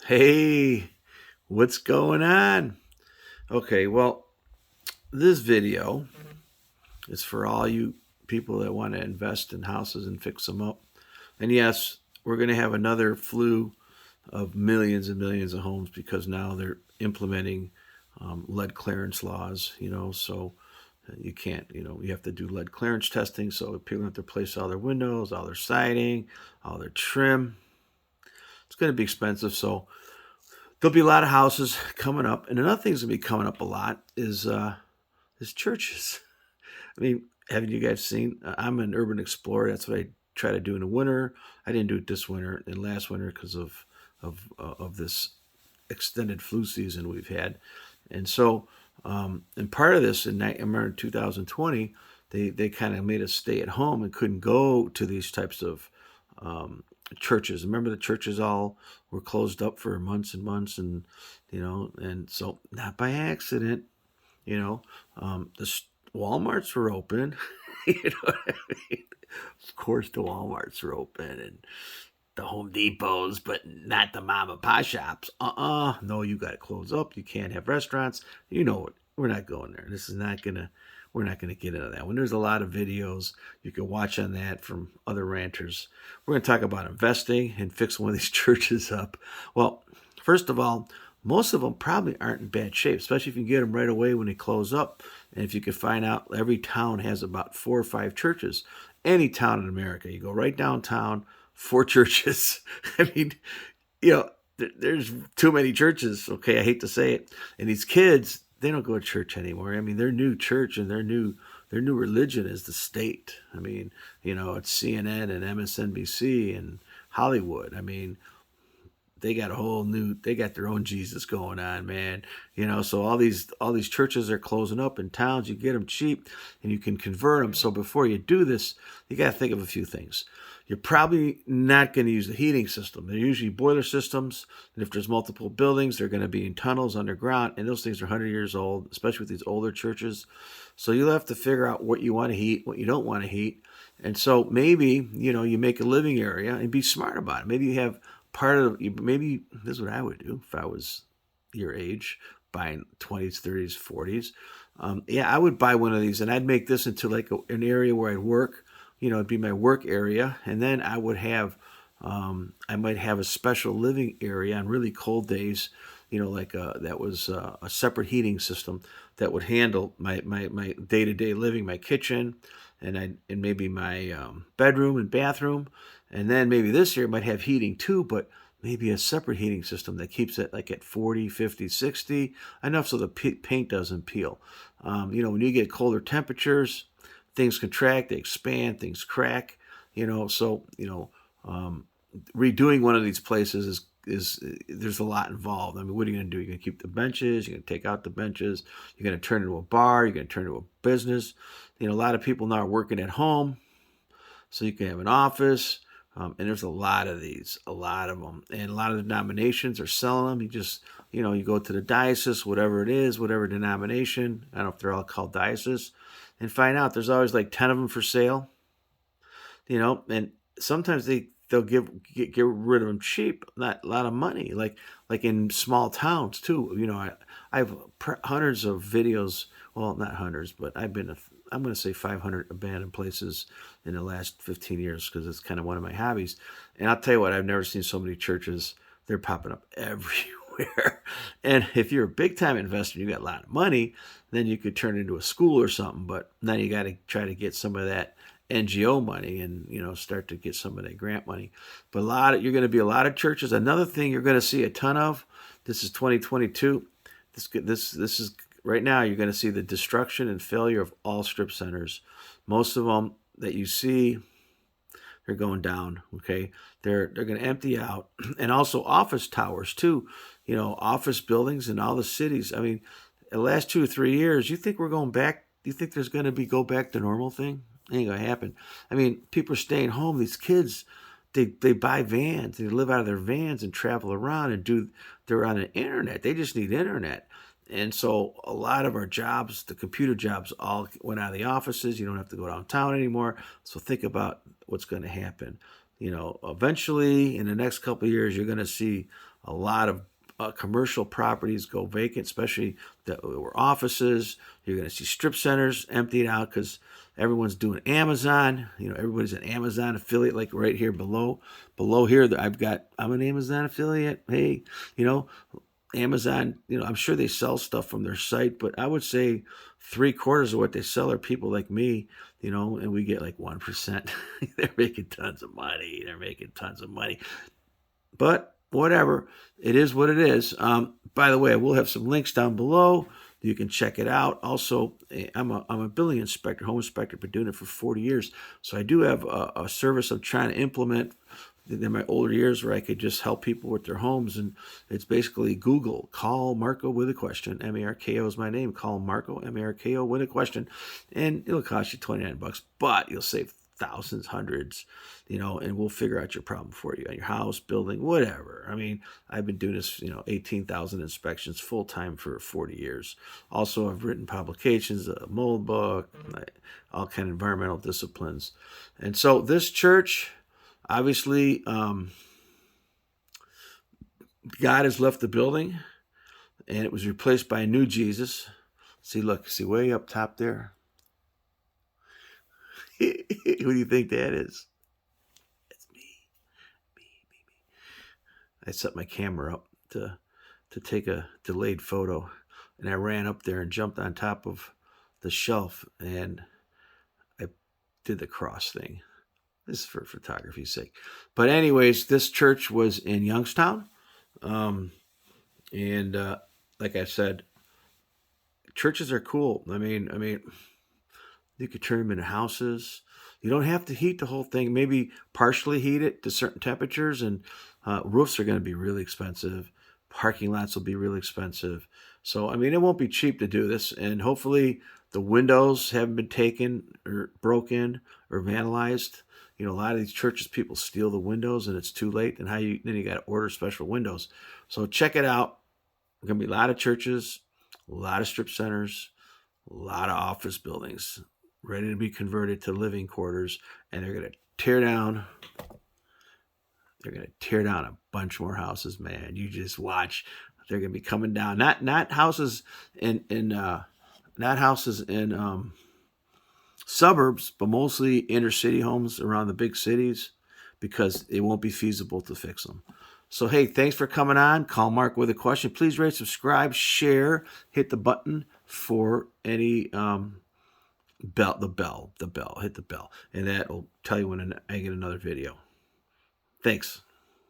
Hey, what's going on? Okay, well, this video is for all you people that want to invest in houses and fix them up. And yes, we're going to have another flu of millions and millions of homes because now they're implementing lead clearance laws, so you can't, you have to do lead clearance testing. So people have to replace all their windows, all their siding, all their trim. It's going to be expensive. So there'll be a lot of houses coming up, and another thing that's gonna be coming up a lot is churches. I mean, haven't you guys seen? I'm an urban explorer. That's what I try to do in the winter. I didn't do it this winter and last winter because of this extended flu season we've had, and so and part of this I remember in 2020 they kind of made us stay at home and couldn't go to these types of um, churches. Remember the churches all were closed up for months and months, and and so not by accident, you know, the WalMarts were open. You know what I mean? Of course, the WalMarts were open and the Home Depots, but not the mom and pop shops. No, you got to close up. You can't have restaurants. You know what? We're not going there. This is not gonna. We're not gonna get into that. When there's a lot of videos you can watch on that from other ranters. We're gonna talk about investing and fix one of these churches up. Well, first of all, most of them probably aren't in bad shape, especially if you can get them right away when they close up. And if you can find out, every town has about 4 or 5 churches. Any town in America, you go right downtown, 4 churches. I mean, there's too many churches. Okay, I hate to say it. And these kids, they don't go to church anymore. I mean, their new church and their new religion is the state. I mean, it's CNN and MSNBC and Hollywood. I mean, they got their own Jesus going on, man. So all these churches are closing up in towns. You get them cheap and you can convert them. So before you do this, you got to think of a few things. You're probably not going to use the heating system. They're usually boiler systems, and if there's multiple buildings, they're going to be in tunnels underground, and those things are 100 years old, especially with these older churches. So you'll have to figure out what you want to heat, what you don't want to heat. And so maybe, you make a living area and be smart about it. Maybe you have maybe this is what I would do if I was your age, buying 20s, 30s, 40s. Yeah, I would buy one of these and I'd make this into like an area where I'd work. It'd be my work area, and then I might have a special living area on really cold days. Like that was a separate heating system that would handle my day to day living, my kitchen, and maybe my bedroom and bathroom, and then maybe this year it might have heating too, but maybe a separate heating system that keeps it like at 40, 50, 60, enough so the paint doesn't peel. When you get colder temperatures, things contract, they expand, things crack. So redoing one of these places is there's a lot involved. I mean, what are you going to do? You're going to keep the benches. You're going to take out the benches. You're going to turn it into a bar. You're going to turn it into a business. A lot of people now are working at home, so you can have an office. And there's a lot of these, a lot of them, and a lot of denominations are selling them. You just, you go to the diocese, whatever it is, whatever denomination. I don't know if they're all called diocese, and find out there's always like 10 of them for sale. And sometimes they'll get rid of them cheap, not a lot of money, like in small towns too. I have hundreds of videos. Well, not hundreds, but I'm going to say 500 abandoned places in the last 15 years because it's kind of one of my hobbies. And I'll tell you what, I've never seen so many churches. They're popping up everywhere. And if you're a big time investor, you got a lot of money, then you could turn it into a school or something. But now you got to try to get some of that NGO money and start to get some of that grant money. But you're going to be a lot of churches. Another thing you're going to see a ton of. This is 2022. This is right now. You're going to see the destruction and failure of all strip centers. Most of them that you see, they're going down. Okay, they're going to empty out, and also office towers too. Office buildings in all the cities. I mean, the last 2 or 3 years, you think we're going back? Do you think there's going to be go back to normal thing? Ain't gonna happen. I mean, people are staying home. These kids, they buy vans. They live out of their vans and travel around and they're on the internet. They just need internet. And so a lot of our jobs, the computer jobs, all went out of the offices. You don't have to go downtown anymore. So think about what's going to happen. eventually in the next couple of years, you're going to see a lot of commercial properties go vacant, especially that were offices. You're going to see strip centers emptied out because everyone's doing Amazon. Everybody's an Amazon affiliate, like right here below. Below here, I'm an Amazon affiliate. Hey, you know, Amazon, I'm sure they sell stuff from their site, but I would say 3/4 of what they sell are people like me, and we get like 1%. They're making tons of money. They're making tons of money. But whatever, it is what it is. By the way, we'll have some links down below. You can check it out. Also, I'm a building inspector, home inspector, been doing it for 40 years. So I do have a service I'm trying to implement in my older years where I could just help people with their homes. And it's basically Google, call Marco with a question. Marko is my name. Call Marco, Marko with a question. And it'll cost you $29, but you'll save thousands, hundreds, and we'll figure out your problem for you on your house, building, whatever. I mean, I've been doing this, 18,000 inspections full time for 40 years. Also, I've written publications, a mold book, all kind of environmental disciplines. And so this church, obviously, God has left the building and it was replaced by a new Jesus. See way up top there? Who do you think that is? It's me. I set my camera up to take a delayed photo, and I ran up there and jumped on top of the shelf, and I did the cross thing. This is for photography's sake. But anyways, this church was in Youngstown. And like I said, churches are cool. I mean, you could turn them into houses. You don't have to heat the whole thing. Maybe partially heat it to certain temperatures, and roofs are going to be really expensive. Parking lots will be really expensive. So, I mean, it won't be cheap to do this. And hopefully the windows haven't been taken or broken or vandalized. A lot of these churches, people steal the windows and it's too late. And then you got to order special windows. So check it out. There's going to be a lot of churches, a lot of strip centers, a lot of office buildings ready to be converted to living quarters, and they're going to tear down a bunch more houses, man. You just watch. They're going to be coming down. Not houses in suburbs, but mostly inner city homes around the big cities, because it won't be feasible to fix them. So, hey, thanks for coming on. Call Mark with a question. Please rate, subscribe, share, hit the button for any bell, hit the bell, and that will tell you when I get another video. Thanks.